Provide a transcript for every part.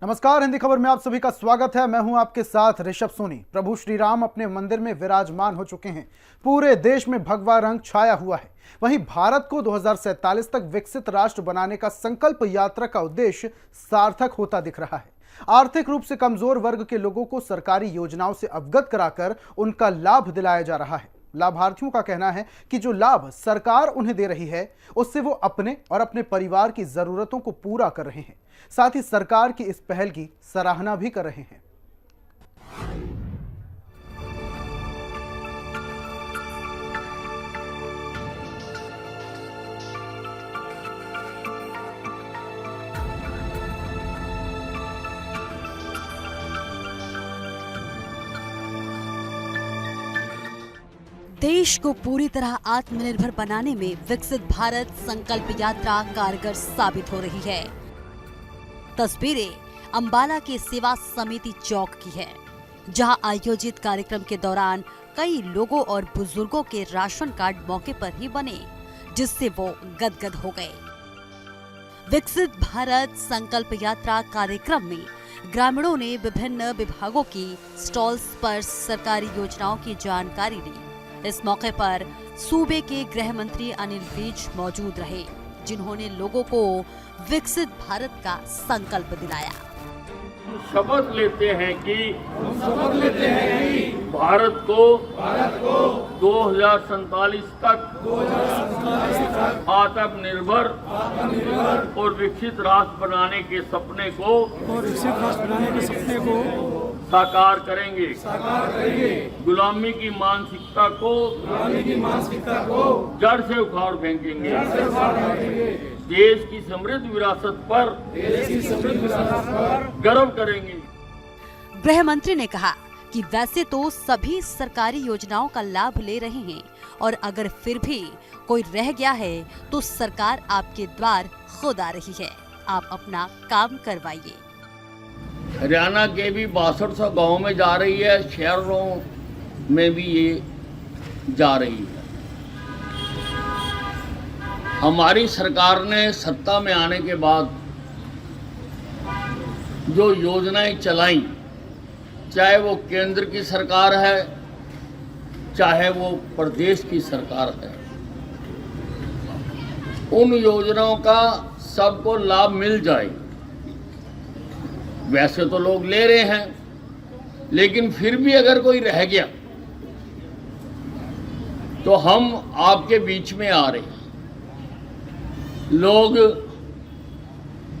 नमस्कार, हिंदी खबर में आप सभी का स्वागत है। मैं हूं आपके साथ ऋषभ सोनी। प्रभु श्री राम अपने मंदिर में विराजमान हो चुके हैं। पूरे देश में भगवा रंग छाया हुआ है। वहीं भारत को 2047 तक विकसित राष्ट्र बनाने का संकल्प यात्रा का उद्देश्य सार्थक होता दिख रहा है। आर्थिक रूप से कमजोर वर्ग के लोगों को सरकारी योजनाओं से अवगत कराकर उनका लाभ दिलाया जा रहा है। लाभार्थियों का कहना है कि जो लाभ सरकार उन्हें दे रही है उससे वो अपने और अपने परिवार की जरूरतों को पूरा कर रहे हैं। साथ ही सरकार की इस पहल की सराहना भी कर रहे हैं। देश को पूरी तरह आत्मनिर्भर बनाने में विकसित भारत संकल्प यात्रा कारगर साबित हो रही है। तस्वीरें अंबाला के सेवा समिति चौक की है, जहां आयोजित कार्यक्रम के दौरान कई लोगों और बुजुर्गों के राशन कार्ड मौके पर ही बने, जिससे वो गदगद हो गए। विकसित भारत संकल्प यात्रा कार्यक्रम में ग्रामीणों ने विभिन्न विभागों की स्टॉल्स पर सरकारी योजनाओं की जानकारी ली। इस मौके पर सूबे के गृह मंत्री अनिल विज मौजूद रहे, जिन्होंने लोगों को विकसित भारत का संकल्प दिलाया। शपथ लेते हैं कि भारत को 2047 तक आत्मनिर्भर और विकसित राष्ट्र बनाने के सपने को साकार करेंगे। गुलामी की मानसिकता को जड़ से उखाड़ फेंकेंगे। देश की समृद्ध विरासत पर गर्व करेंगे। गृह मंत्री ने कहा कि वैसे तो सभी सरकारी योजनाओं का लाभ ले रहे हैं और अगर फिर भी कोई रह गया है तो सरकार आपके द्वार खुद आ रही है, आप अपना काम करवाइए। हरियाणा के भी 6200 गाँव में जा रही है, शहरों में भी ये जा रही है। हमारी सरकार ने सत्ता में आने के बाद जो योजनाएं चलाई, चाहे वो केंद्र की सरकार है चाहे वो प्रदेश की सरकार है, उन योजनाओं का सबको लाभ मिल जाए। वैसे तो लोग ले रहे हैं, लेकिन फिर भी अगर कोई रह गया तो हम आपके बीच में आ रहे हैं। लोग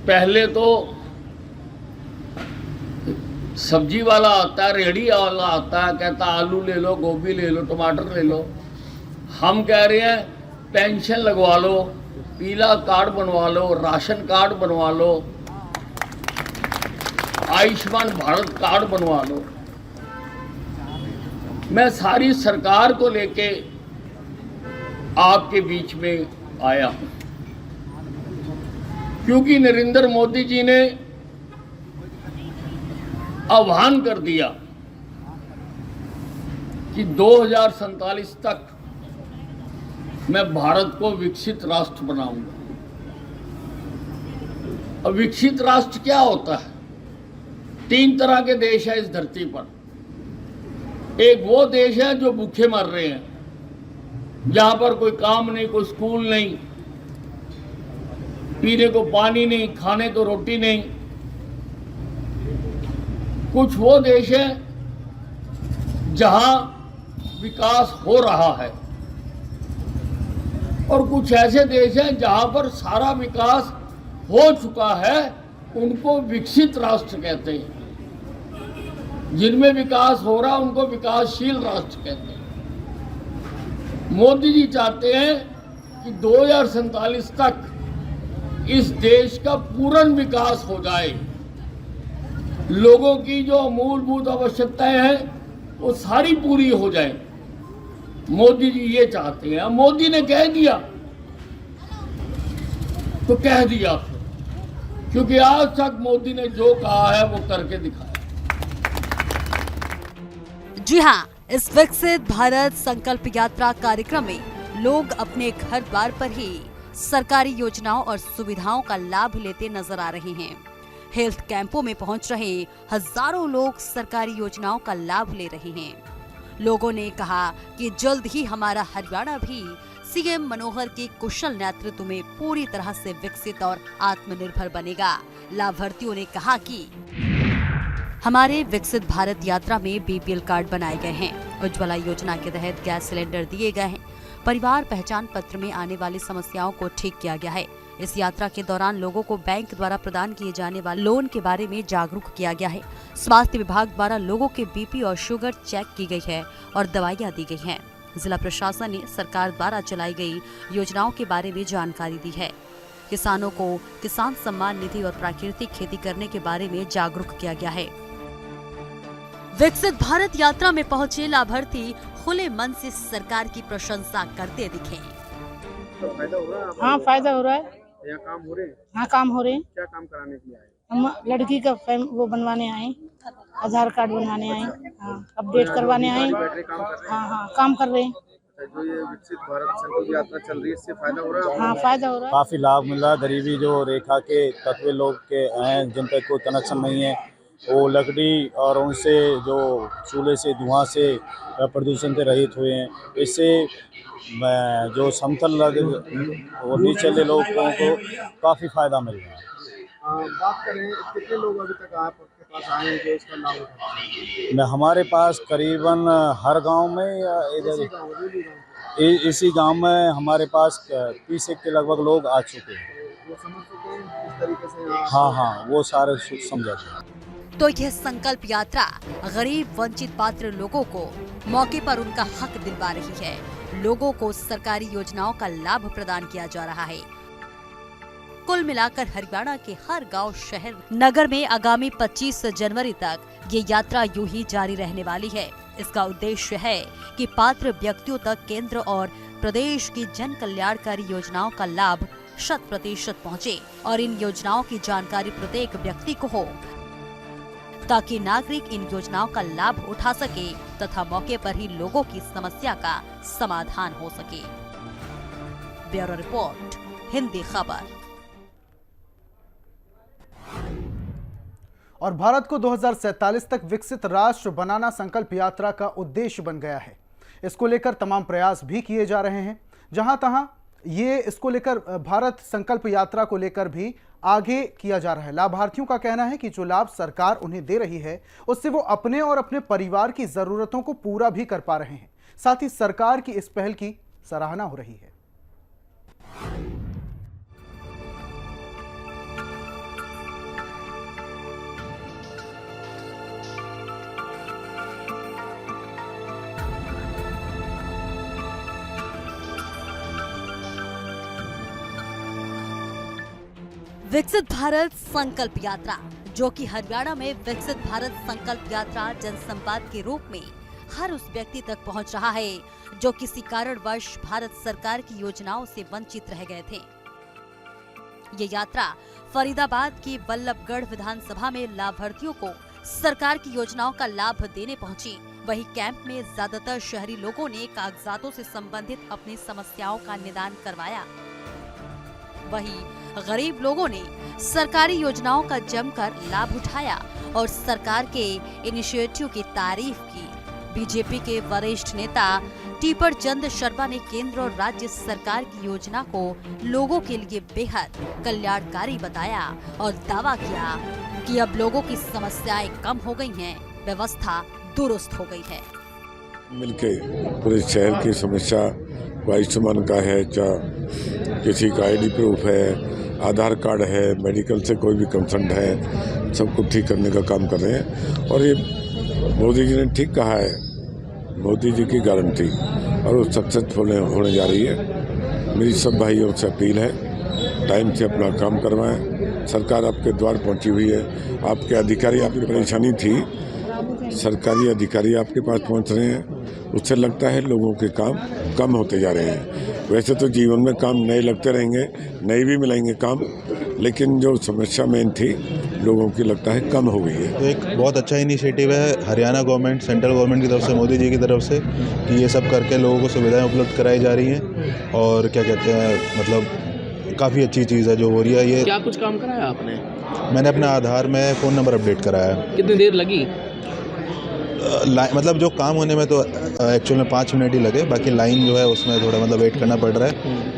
पहले तो सब्जी वाला आता है, रेहड़ी वाला आता है, कहता आलू ले लो, गोभी ले लो, टमाटर ले लो। हम कह रहे हैं पेंशन लगवा लो, पीला कार्ड बनवा लो, राशन कार्ड बनवा लो, आयुष्मान भारत कार्ड बनवा लो। मैं सारी सरकार को लेके आपके बीच में आया हूं, क्योंकि नरेंद्र मोदी जी ने आह्वान कर दिया कि 2047 तक मैं भारत को विकसित राष्ट्र बनाऊंगा। अब विकसित राष्ट्र क्या होता है? 3 तरह के देश है इस धरती पर। एक वो देश है जो भूखे मर रहे हैं, जहां पर कोई काम नहीं, कोई स्कूल नहीं, पीने को पानी नहीं, खाने को रोटी नहीं। कुछ वो देश है जहां विकास हो रहा है, और कुछ ऐसे देश हैं जहां पर सारा विकास हो चुका है, उनको विकसित राष्ट्र कहते हैं। जिनमें विकास हो रहा उनको विकासशील राष्ट्र कहते हैं। मोदी जी चाहते हैं कि 2047 तक इस देश का पूर्ण विकास हो जाए। लोगों की जो मूलभूत आवश्यकताएं हैं वो सारी पूरी हो जाए। मोदी जी ये चाहते हैं। मोदी ने कह दिया तो कह दिया, क्योंकि आज तक मोदी ने जो कहा है वो करके दिखाया। जी हाँ, इस विकसित भारत संकल्प यात्रा कार्यक्रम में लोग अपने घर द्वार पर ही सरकारी योजनाओं और सुविधाओं का लाभ लेते नजर आ रहे हैं। हेल्थ कैंपों में पहुंच रहे हजारों लोग सरकारी योजनाओं का लाभ ले रहे हैं। लोगों ने कहा कि जल्द ही हमारा हरियाणा भी सीएम मनोहर के कुशल नेतृत्व में पूरी तरह से विकसित और आत्मनिर्भर बनेगा। लाभार्थियों ने कहा कि हमारे विकसित भारत यात्रा में बीपीएल कार्ड बनाए गए हैं, उज्ज्वला योजना के तहत गैस सिलेंडर दिए गए हैं, परिवार पहचान पत्र में आने वाली समस्याओं को ठीक किया गया है। इस यात्रा के दौरान लोगों को बैंक द्वारा प्रदान किए जाने वाले लोन के बारे में जागरूक किया गया है। स्वास्थ्य विभाग द्वारा लोगों के बीपी और शुगर चेक की गई है और दवाइयाँ दी गई हैं। जिला प्रशासन ने सरकार द्वारा चलाई गई योजनाओं के बारे में जानकारी दी है। किसानों को किसान सम्मान निधि और प्राकृतिक खेती करने के बारे में जागरूक किया गया है। विकसित भारत यात्रा में पहुंचे लाभार्थी खुले मन से सरकार की प्रशंसा करते दिखे। तो फायदा हो रहा है? हाँ, फायदा हो रहा है। यहाँ काम हो रहे हैं? हाँ, काम हो रहे हैं। क्या काम कराने के लिए आए? हम लड़की का वो बनवाने आए, आधार कार्ड बनवाने आए, हाँ, अपडेट करवाने आए। बैटरी काम कर रहे हैं? हाँ, काम कर रहे हैं। जो ये विकसित भारत संकल्प यात्रा चल रही है, इससे फायदा हो रहा है? हाँ, फायदा हो रहा है। काफ़ी लाभ मिल रहा है। गरीबी जो रेखा के तत्व लोग के हैं, जिन पे कोई कनेक्शन नहीं है, वो लकड़ी और उनसे जो चूल्हे से धुआं से प्रदूषण से रहित हुए हैं। इससे जो समतल और निचले लोगों को काफ़ी फ़ायदा मिल रहा है। बात करें कितने लोग अभी तक आपके पास आए हैं जो इसका लाभ उठाए? मैं हमारे पास करीबन हर गांव में या इसी गांव में हमारे पास 30 के लगभग लोग आ चुके हैं। वो समझ चुके हैं इस तरीके से? हाँ, वो सारे समझा गए। तो यह संकल्प यात्रा गरीब वंचित पात्र लोगों को मौके पर उनका हक दिलवा रही है। लोगों को सरकारी योजनाओं का लाभ प्रदान किया जा रहा है। कुल मिलाकर हरियाणा के हर गांव, शहर, नगर में आगामी 25 जनवरी तक ये यात्रा यूं ही जारी रहने वाली है। इसका उद्देश्य है कि पात्र व्यक्तियों तक केंद्र और प्रदेश की जन कल्याणकारी योजनाओं का लाभ 100% पहुँचे और इन योजनाओं की जानकारी प्रत्येक व्यक्ति को हो, ताकि नागरिक इन योजनाओं का लाभ उठा सके तथा मौके पर ही लोगों की समस्या का समाधान हो सके। ब्यूरो रिपोर्ट, हिंदी खबर। और भारत को 2047 तक विकसित राष्ट्र बनाना संकल्प यात्रा का उद्देश्य बन गया है। इसको लेकर तमाम प्रयास भी किए जा रहे हैं। जहां तहां ये इसको लेकर भारत संकल्प यात्रा को लेकर भी आगे किया जा रहा है। लाभार्थियों का कहना है कि जो लाभ सरकार उन्हें दे रही है, उससे वो अपने और अपने परिवार की जरूरतों को पूरा भी कर पा रहे हैं। साथ ही सरकार की इस पहल की सराहना हो रही है। विकसित भारत संकल्प यात्रा, जो कि हरियाणा में विकसित भारत संकल्प यात्रा जनसंवाद के रूप में हर उस व्यक्ति तक पहुंच रहा है जो किसी कारणवश भारत सरकार की योजनाओं से वंचित रह गए थे। ये यात्रा फरीदाबाद की वल्लभगढ़ विधानसभा में लाभार्थियों को सरकार की योजनाओं का लाभ देने पहुंची। वहीं कैंप में ज्यादातर शहरी लोगों ने कागजातों से संबंधित अपनी समस्याओं का निदान करवाया। वहीं गरीब लोगों ने सरकारी योजनाओं का जमकर लाभ उठाया और सरकार के इनिशिएटिव की तारीफ की। बीजेपी के वरिष्ठ नेता टीपर चंद शर्मा ने केंद्र और राज्य सरकार की योजना को लोगों के लिए बेहद कल्याणकारी बताया और दावा किया कि अब लोगों की समस्याएं कम हो गई हैं, व्यवस्था दुरुस्त हो गई है। मिलके पूरे शहर की समस्या, आयुष्मान का है, चाहे किसी का आईडी प्रूफ है, आधार कार्ड है, मेडिकल से कोई भी कंसर्न है, सबको ठीक करने का काम कर रहे हैं। और ये मोदी जी ने ठीक कहा है, मोदी जी की गारंटी और वो सक्सेसफुल होने जा रही है। मेरी सब भाइयों से अपील है, टाइम से अपना काम करवाएं। सरकार आपके द्वार पहुंची हुई है, आपके अधिकारी, आपकी परेशानी थी, सरकारी अधिकारी आपके पास पहुंच रहे हैं। उससे लगता है लोगों के काम कम होते जा रहे हैं। वैसे तो जीवन में काम नए लगते रहेंगे, नए भी मिलेंगे काम, लेकिन जो समस्या मेन थी लोगों की लगता है कम हो गई है। तो एक बहुत अच्छा इनिशिएटिव है हरियाणा गवर्नमेंट, सेंट्रल गवर्नमेंट की तरफ से, मोदी जी की तरफ से, कि ये सब करके लोगों को सुविधाएं उपलब्ध कराई जा रही हैं। और क्या कहते हैं, मतलब काफ़ी अच्छी चीज़ है जो हो रही है ये। क्या कुछ काम कराया आपने? मैंने अपने आधार में फ़ोन नंबर अपडेट कराया है। कितनी देर लगी? मतलब जो काम होने में तो एक्चुअल में 5 मिनट ही लगे, बाकी लाइन जो है उसमें थोड़ा मतलब वेट करना पड़ रहा है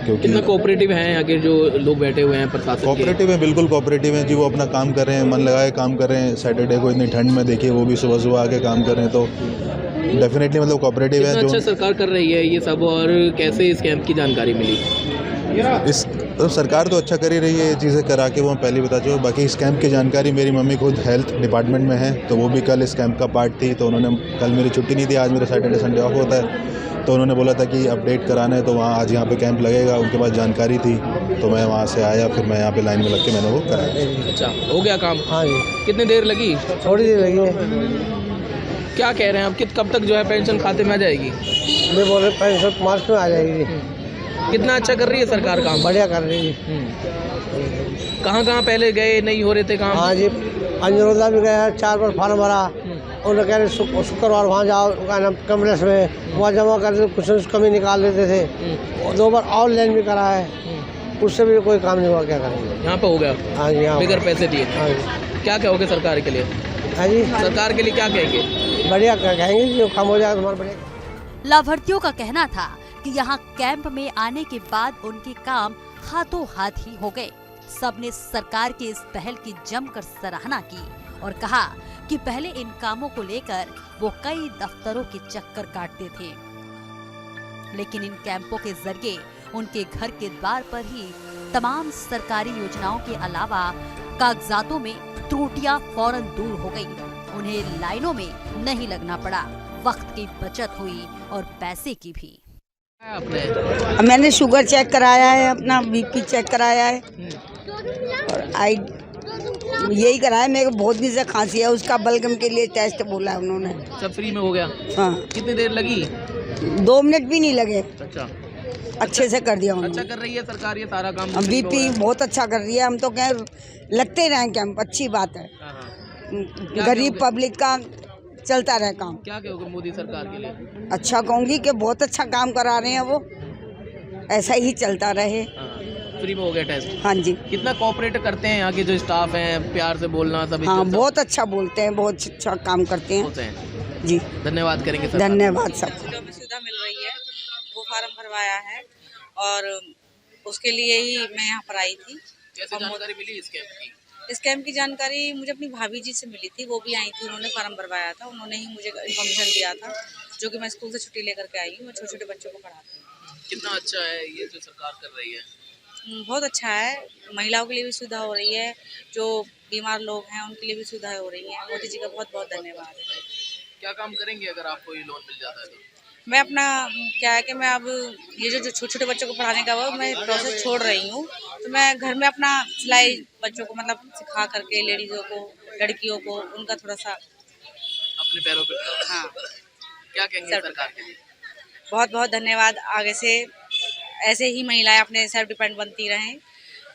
क्योंकि कितना कोऑपरेटिव हैं आगे जो लोग बैठे हुए हैं प्रशासन के? कोऑपरेटिव है, बिल्कुल कोऑपरेटिव है जी। वो अपना काम कर रहे हैं, मन लगाए काम कर रहे हैं। सैटरडे को इतनी ठंड में देखिए वो भी सुबह सुबह आके काम कर रहे हैं, तो डेफिनेटली मतलब कोऑपरेटिव है। जो अच्छा सरकार कर रही है ये सब, और कैसे इस कैंप की जानकारी मिली? इस सरकार तो अच्छा कर ही रही है ये चीज़ें करा के, वो पहले बता चुका। बाकी इस कैंप की जानकारी मेरी मम्मी खुद हेल्थ डिपार्टमेंट में है, तो वो भी कल इस कैंप का पार्ट थी। तो उन्होंने, कल मेरी छुट्टी नहीं थी, आज मेरा सैटरडे संडे ऑफ होता है, तो उन्होंने बोला था कि अपडेट कराना है तो वहाँ आज यहाँ पे कैंप लगेगा। उनके पास जानकारी थी तो मैं वहाँ से आया, फिर मैं यहाँ पे लाइन में लग के मैंने वो कराया। अच्छा हो गया काम? हाँ जी, कितनी देर लगी? थोड़ी देर लगी है। क्या कह रहे हैं आप, कब तक जो है पेंशन खाते में आ जाएगी? मैं बोल रहे पेंशन मार्च में आ जाएगी। कितना अच्छा कर रही है सरकार काम? बढ़िया कर रही है। कहाँ पहले गए, नहीं हो रहे थे काम? हाँ जी, अंजरोदा भी गया, 4 बार फार्म भरा। उन्होंने कह रहे शुक्रवार वहाँ जाओ कमरेस में, वहाँ जमा कर दे, कुछ कमी निकाल लेते थे। 2 बार ऑनलाइन भी करा है, उससे भी कोई काम नहीं हुआ। क्या करेंगे? यहाँ पे हो गया? हाँ जी, यहाँ बगैर पैसे दिए। हाँ जी। क्या कहोगे सरकार के लिए? हाँ जी, सरकार के लिए क्या कहेंगे? बढ़िया कहेंगे, जो कम हो जाएगा तुम्हारा बढ़िया। लाभार्थियों का कहना था कि यहाँ कैंप में आने के बाद उनके काम हाथों हाथ ही हो गए। सबने सरकार की इस पहल की जमकर सराहना की और कहा कि पहले इन कामों को लेकर वो कई दफ्तरों के चक्कर काटते थे, लेकिन इन कैंपों के जरिए उनके घर के द्वार पर ही तमाम सरकारी योजनाओं के अलावा कागजातों में त्रुटियां फौरन दूर हो गई। उन्हें लाइनों में नहीं लगना पड़ा, वक्त की बचत हुई और पैसे की भी। आपने? मैंने शुगर चेक कराया है, अपना बीपी चेक कराया है और यही कराया। मेरे को बहुत दिन से खांसी है, उसका बलगम के लिए टेस्ट बोला है उन्होंने। सब फ्री में हो गया? हाँ। कितनी देर लगी? 2 मिनट भी नहीं लगे। अच्छा, अच्छे से कर दिया उन्होंने। अच्छा कर रही है सरकार ये सारा काम? बीपी बहुत अच्छा कर रही है। हम तो कह लगते रहे कैंप, अच्छी बात है। गरीब पब्लिक का चलता रहे काम। क्या कहोगे मोदी सरकार के लिए? अच्छा कहूँगी कि बहुत अच्छा काम करा रहे हैं वो, ऐसा ही चलता रहे। फ्री में हो गया टेस्ट? हाँ जी। कितना कोऑपरेट करते हैं यहाँ के जो स्टाफ हैं, प्यार से बोलना सब? हाँ, बहुत अच्छा बोलते हैं, बहुत अच्छा काम करते हैं जी। धन्यवाद करेंगे सर। धन्यवाद सब। सुविधा मिल रही है, वो फार्म भरवाया है और उसके लिए ही मैं यहाँ पर आई थी। कैसे जानकारी मिली इस कैंप की? इस कैंप की जानकारी मुझे अपनी भाभी जी से मिली थी, वो भी आई थी, उन्होंने फार्म भरवाया था, उन्होंने ही मुझे इन्फॉर्मेशन दिया था, जो कि मैं स्कूल से छुट्टी लेकर के आई हूँ। मैं छोटे छोटे बच्चों को पढ़ाती हूँ। कितना अच्छा है ये जो सरकार कर रही है? बहुत अच्छा है, महिलाओं के लिए भी सुविधा हो रही है, जो बीमार लोग हैं उनके लिए भी सुविधाएं हो रही हैं। मोदी जी का बहुत बहुत धन्यवाद है। क्या काम करेंगे अगर आपको ये लोन मिल जाता है तो? मैं अपना क्या है कि मैं अब ये जो छोटे छोटे बच्चों को पढ़ाने का वो मैं प्रोसेस छोड़ रही हूँ, तो मैं घर में अपना सिलाई बच्चों को मतलब सिखा करके, लेडीज़ों को, लड़कियों को, उनका थोड़ा सा अपने पैरों पे। हाँ। क्या कहेंगे सरकार के लिए? बहुत बहुत धन्यवाद। आगे से ऐसे ही महिलाएं अपने सेल्फ डिपेंड बनती रहें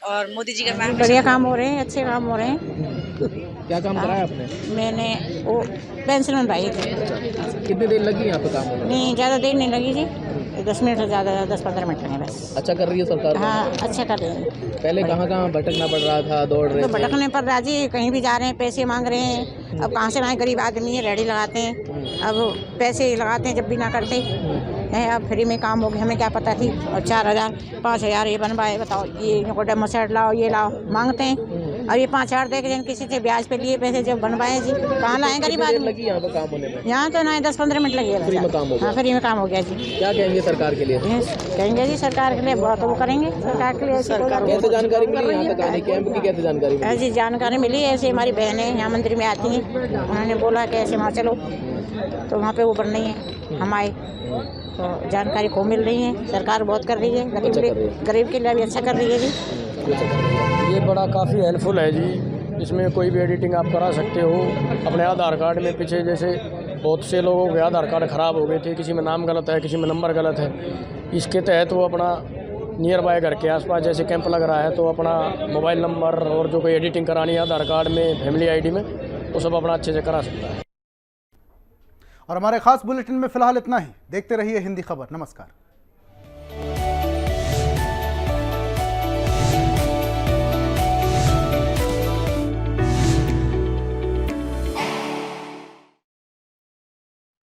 और मोदी जी का बढ़िया काम हो रहे हैं, अच्छे काम हो रहे हैं। क्या काम कराया आपने? मैंने वो पेंसिल बनवाई थी। कितनी देर लगी यहाँ पे काम होने में? नहीं, ज़्यादा देर नहीं लगी जी, 10 मिनट से ज़्यादा, 10-15 मिनट लगे बस। अच्छा कर रही है सरकार? हाँ, अच्छा कर रही है। पहले कहाँ भटकना पड़ रहा था, दौड़ रहे तो थे? भटकने पर राजी, कहीं भी जा रहे हैं, पैसे मांग रहे हैं। अब कहाँ से लाएं, गरीब आदमी है, रेडी लगाते हैं, अब पैसे लगाते हैं जब भी ना करते हैं। अब फ्री में काम हो गया, हमें क्या पता थी। और 4,000 5,000 ये बनवाए, बताओ, ये डेमो सेट लाओ, ये लाओ, मांगते हैं। और ये 5,000 दे के किसी से ब्याज पे लिए पैसे जब बनवाए जी, कहाँ लाएं गरीब आदमी? लगी यहाँ पे काम होने में? यहाँ तो ना 10-15 मिनट लगे। फ्री में काम हो गया? हाँ, फ्री में काम हो गया जी। क्या कहेंगे सरकार के लिए? कहेंगे जी सरकार के लिए बहुत वो करेंगे। सरकार के लिए कैसे जानकारी मिली यहाँ तक आने कैंप की? कैसे जानकारी मिली? ऐसी जानकारी मिली, ऐसे हमारी बहनें यहाँ मंदिर में आती हैं, उन्होंने बोला कि ऐसे वहाँ चलो, तो वहाँ पे वो बन रही है, हम आए तो जानकारी को मिल रही है। सरकार बहुत कर रही है, गरीब के लिए भी अच्छा कर रही है जी। ये बड़ा काफ़ी हेल्पफुल है जी। इसमें कोई भी एडिटिंग आप करा सकते हो अपने आधार कार्ड में। पीछे जैसे बहुत से लोगों के आधार कार्ड ख़राब हो गए थे, किसी में नाम गलत है, किसी में नंबर गलत है। इसके तहत वो अपना नियर बाय घर के आसपास जैसे कैंप लग रहा है, तो अपना मोबाइल नंबर और जो कोई एडिटिंग करानी है आधार कार्ड में, फैमिली आईडी में, वो सब अपना अच्छे से करा सकता है। और हमारे खास बुलेटिन में फिलहाल इतना ही। देखते रहिए हिंदी खबर। नमस्कार।